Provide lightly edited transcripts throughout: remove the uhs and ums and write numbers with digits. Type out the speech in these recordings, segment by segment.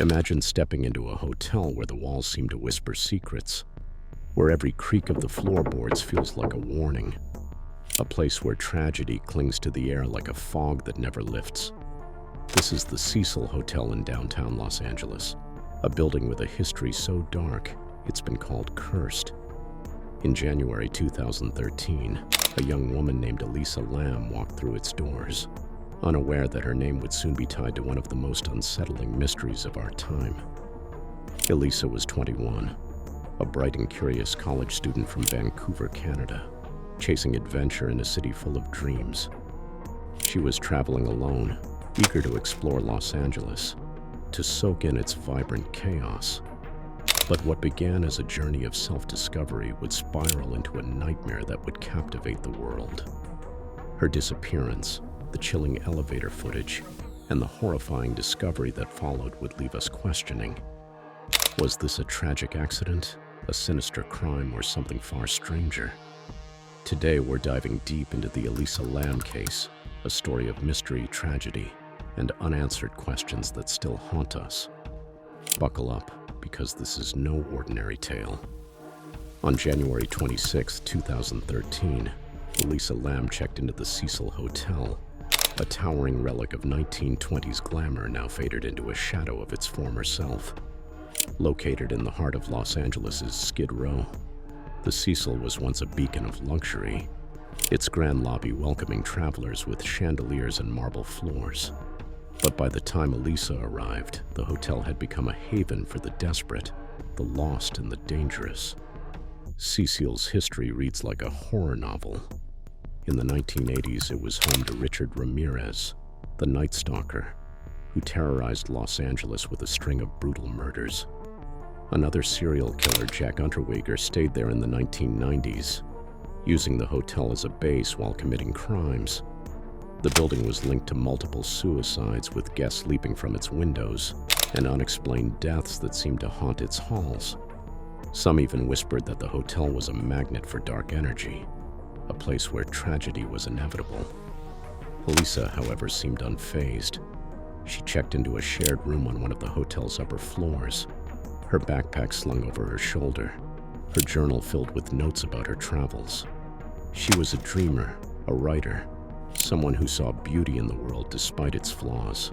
Imagine stepping into a hotel where the walls seem to whisper secrets, where every creak of the floorboards feels like a warning, a place where tragedy clings to the air like a fog that never lifts. This is the Cecil Hotel in downtown Los Angeles, a building with a history so dark it's been called cursed. In January 2013, a young woman named Elisa Lam walked through its doors, unaware that her name would soon be tied to one of the most unsettling mysteries of our time. Elisa was 21, a bright and curious college student from Vancouver, Canada, chasing adventure in a city full of dreams. She was traveling alone, eager to explore Los Angeles, to soak in its vibrant chaos. But what began as a journey of self-discovery would spiral into a nightmare that would captivate the world. Her disappearance, the chilling elevator footage, and the horrifying discovery that followed would leave us questioning. Was this a tragic accident, a sinister crime, or something far stranger? Today we're diving deep into the Elisa Lam case, a story of mystery, tragedy, and unanswered questions that still haunt us. Buckle up, because this is no ordinary tale. On January 26, 2013, Elisa Lam checked into the Cecil Hotel, a towering relic of 1920s glamour now faded into a shadow of its former self. Located in the heart of Los Angeles' Skid Row, the Cecil was once a beacon of luxury, its grand lobby welcoming travelers with chandeliers and marble floors. But by the time Elisa arrived, the hotel had become a haven for the desperate, the lost, and the dangerous. Cecil's history reads like a horror novel. In the 1980s, it was home to Richard Ramirez, the Night Stalker, who terrorized Los Angeles with a string of brutal murders. Another serial killer, Jack Unterweger, stayed there in the 1990s, using the hotel as a base while committing crimes. The building was linked to multiple suicides, with guests leaping from its windows, and unexplained deaths that seemed to haunt its halls. Some even whispered that the hotel was a magnet for dark energy, a place where tragedy was inevitable. Elisa, however, seemed unfazed. She checked into a shared room on one of the hotel's upper floors, her backpack slung over her shoulder, her journal filled with notes about her travels. She was a dreamer, a writer, someone who saw beauty in the world despite its flaws.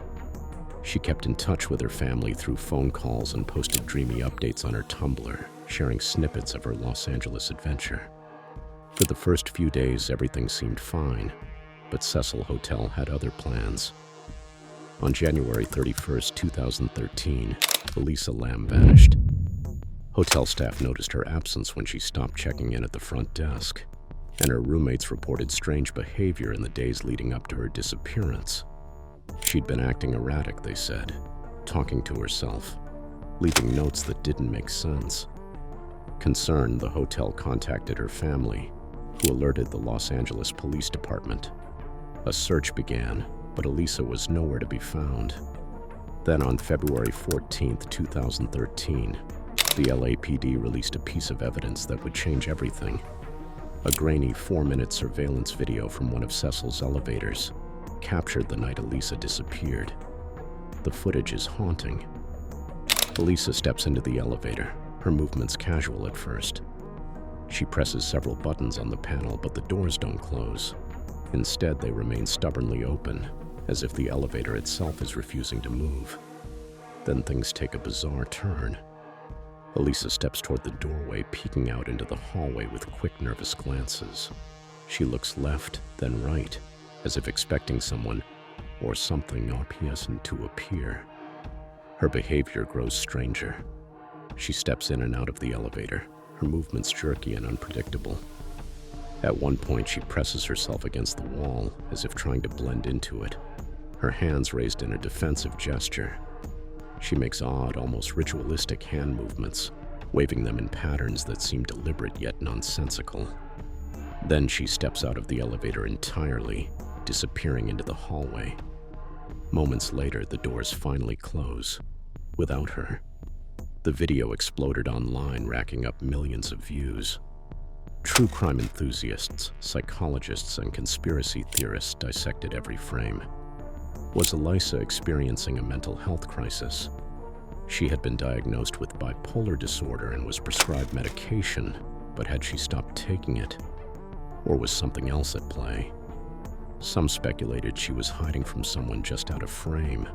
She kept in touch with her family through phone calls and posted dreamy updates on her Tumblr, sharing snippets of her Los Angeles adventure. For the first few days, everything seemed fine, but Cecil Hotel had other plans. On January 31, 2013, Elisa Lam vanished. Hotel staff noticed her absence when she stopped checking in at the front desk, and her roommates reported strange behavior in the days leading up to her disappearance. She'd been acting erratic, they said, talking to herself, leaving notes that didn't make sense. Concerned, the hotel contacted her family, who alerted the Los Angeles Police Department. A search began, but Elisa was nowhere to be found. Then on February 14, 2013, the LAPD released a piece of evidence that would change everything. A grainy 4-minute surveillance video from one of Cecil's elevators captured the night Elisa disappeared. The footage is haunting. Elisa steps into the elevator, her movements casual at first. She presses several buttons on the panel, but the doors don't close. Instead, they remain stubbornly open, as if the elevator itself is refusing to move. Then things take a bizarre turn. Elisa steps toward the doorway, peeking out into the hallway with quick, nervous glances. She looks left, then right, as if expecting someone or something unpleasant to appear. Her behavior grows stranger. She steps in and out of the elevator, her movements jerky and unpredictable. At one point, she presses herself against the wall, as if trying to blend into it, her hands raised in a defensive gesture. She makes odd, almost ritualistic hand movements, waving them in patterns that seem deliberate yet nonsensical. Then she steps out of the elevator entirely, disappearing into the hallway. Moments later, the doors finally close, without her. The video exploded online, racking up millions of views. True crime enthusiasts, psychologists, and conspiracy theorists dissected every frame. Was Elisa experiencing a mental health crisis? She had been diagnosed with bipolar disorder and was prescribed medication, but had she stopped taking it? Or was something else at play? Some speculated she was hiding from someone just out of frame,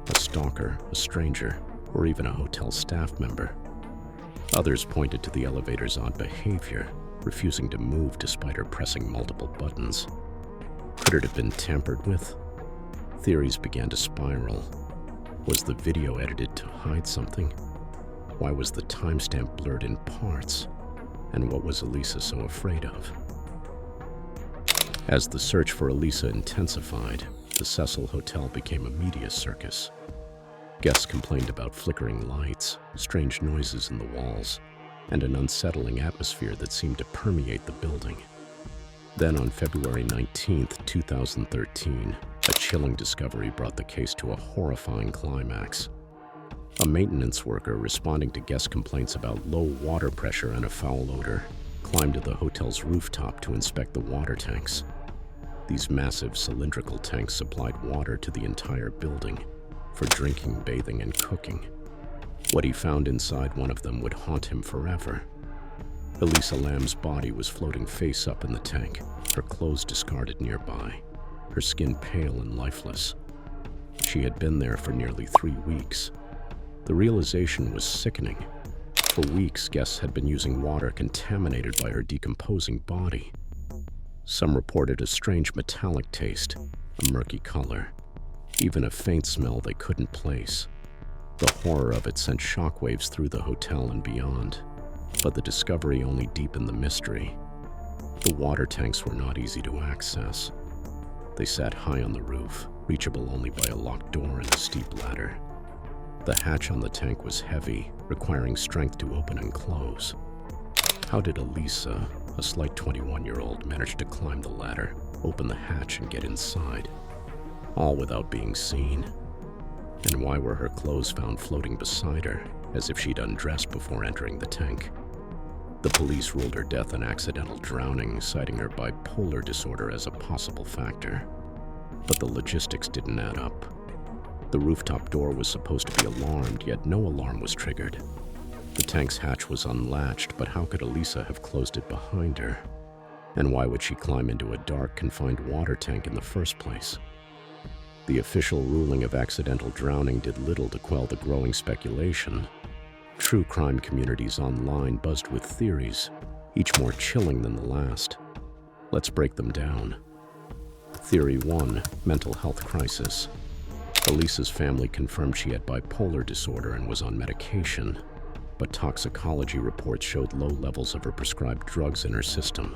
a stalker, a stranger, or even a hotel staff member. Others pointed to the elevator's odd behavior, refusing to move despite her pressing multiple buttons. Could it have been tampered with? Theories began to spiral. Was the video edited to hide something? Why was the timestamp blurred in parts? And what was Elisa so afraid of? As the search for Elisa intensified, the Cecil Hotel became a media circus. Guests complained about flickering lights, strange noises in the walls, and an unsettling atmosphere that seemed to permeate the building. Then on February 19, 2013, a chilling discovery brought the case to a horrifying climax. A maintenance worker responding to guest complaints about low water pressure and a foul odor climbed to the hotel's rooftop to inspect the water tanks. These massive cylindrical tanks supplied water to the entire building for drinking, bathing, and cooking. What he found inside one of them would haunt him forever. Elisa Lam's body was floating face up in the tank, her clothes discarded nearby, her skin pale and lifeless. She had been there for nearly 3 weeks. The realization was sickening. For weeks, guests had been using water contaminated by her decomposing body. Some reported a strange metallic taste, a murky color, even a faint smell they couldn't place. The horror of it sent shockwaves through the hotel and beyond, but the discovery only deepened the mystery. The water tanks were not easy to access. They sat high on the roof, reachable only by a locked door and a steep ladder. The hatch on the tank was heavy, requiring strength to open and close. How did Elisa, a slight 21-year-old, manage to climb the ladder, open the hatch, and get inside? All without being seen. And why were her clothes found floating beside her, as if she'd undressed before entering the tank? The police ruled her death an accidental drowning, citing her bipolar disorder as a possible factor. But the logistics didn't add up. The rooftop door was supposed to be alarmed, yet no alarm was triggered. The tank's hatch was unlatched, but how could Elisa have closed it behind her? And why would she climb into a dark, confined water tank in the first place? The official ruling of accidental drowning did little to quell the growing speculation. True crime communities online buzzed with theories, each more chilling than the last. Let's break them down. Theory 1, mental health crisis. Elisa's family confirmed she had bipolar disorder and was on medication, but toxicology reports showed low levels of her prescribed drugs in her system.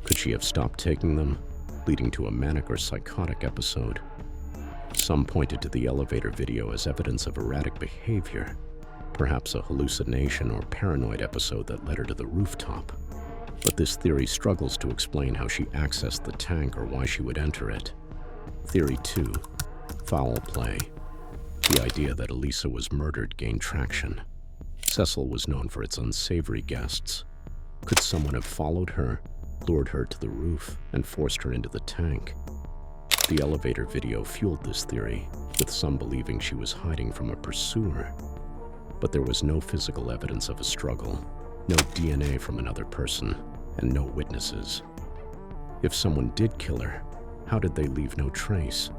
Could she have stopped taking them, leading to a manic or psychotic episode? Some pointed to the elevator video as evidence of erratic behavior, perhaps a hallucination or paranoid episode that led her to the rooftop. But this theory struggles to explain how she accessed the tank or why she would enter it. Theory 2, foul play. The idea that Elisa was murdered gained traction. Cecil was known for its unsavory guests. Could someone have followed her, lured her to the roof, and forced her into the tank? The elevator video fueled this theory, with some believing she was hiding from a pursuer. But there was no physical evidence of a struggle, no DNA from another person, and no witnesses. If someone did kill her, how did they leave no trace?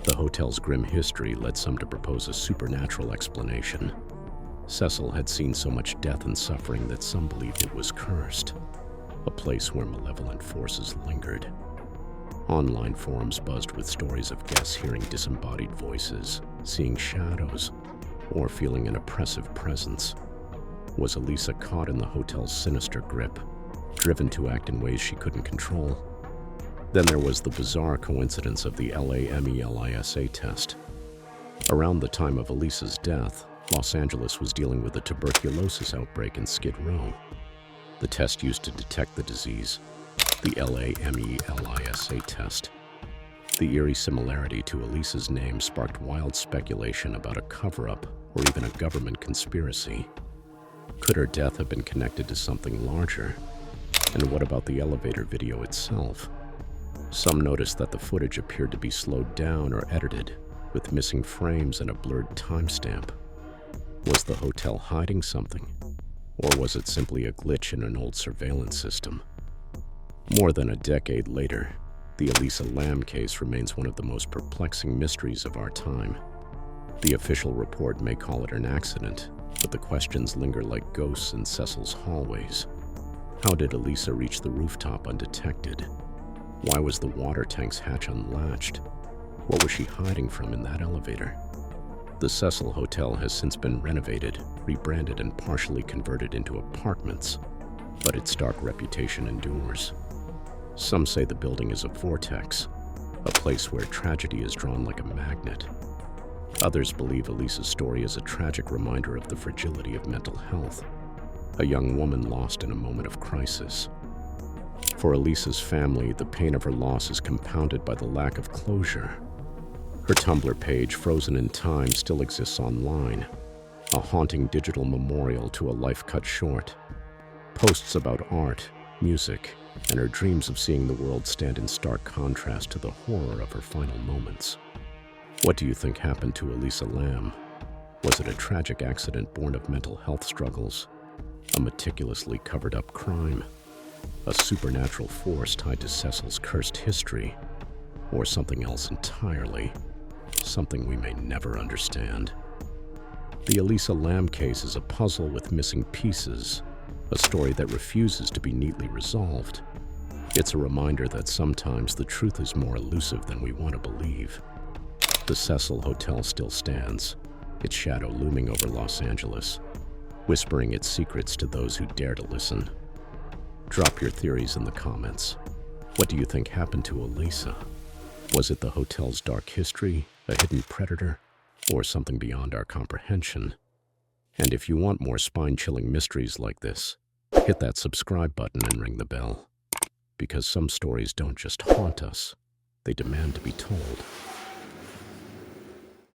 The hotel's grim history led some to propose a supernatural explanation. Cecil had seen so much death and suffering that some believed it was cursed, a place where malevolent forces lingered. Online forums buzzed with stories of guests hearing disembodied voices, seeing shadows, or feeling an oppressive presence. Was Elisa caught in the hotel's sinister grip, driven to act in ways she couldn't control? Then there was the bizarre coincidence of the LAMELISA test. Around the time of Elisa's death, Los Angeles was dealing with a tuberculosis outbreak in Skid Row. The test used to detect the disease, the LAMELISA test. The eerie similarity to Elisa's name sparked wild speculation about a cover-up or even a government conspiracy. Could her death have been connected to something larger? And what about the elevator video itself? Some noticed that the footage appeared to be slowed down or edited, with missing frames and a blurred timestamp. Was the hotel hiding something? Or was it simply a glitch in an old surveillance system? More than a decade later, the Elisa Lam case remains one of the most perplexing mysteries of our time. The official report may call it an accident, but the questions linger like ghosts in Cecil's hallways. How did Elisa reach the rooftop undetected? Why was the water tank's hatch unlatched? What was she hiding from in that elevator? The Cecil Hotel has since been renovated, rebranded, and partially converted into apartments, but its dark reputation endures. Some say the building is a vortex, a place where tragedy is drawn like a magnet. Others believe Elisa's story is a tragic reminder of the fragility of mental health, a young woman lost in a moment of crisis. For Elisa's family, the pain of her loss is compounded by the lack of closure. Her Tumblr page, frozen in time, still exists online, a haunting digital memorial to a life cut short. Posts about art, music, and her dreams of seeing the world stand in stark contrast to the horror of her final moments. What do you think happened to Elisa Lam? Was it a tragic accident born of mental health struggles? A meticulously covered-up crime? A supernatural force tied to Cecil's cursed history? Or something else entirely? Something we may never understand. The Elisa Lam case is a puzzle with missing pieces, a story that refuses to be neatly resolved. It's a reminder that sometimes the truth is more elusive than we want to believe. The Cecil Hotel still stands, its shadow looming over Los Angeles, whispering its secrets to those who dare to listen. Drop your theories in the comments. What do you think happened to Elisa? Was it the hotel's dark history, a hidden predator, or something beyond our comprehension? And if you want more spine-chilling mysteries like this, hit that subscribe button and ring the bell. Because some stories don't just haunt us, they demand to be told.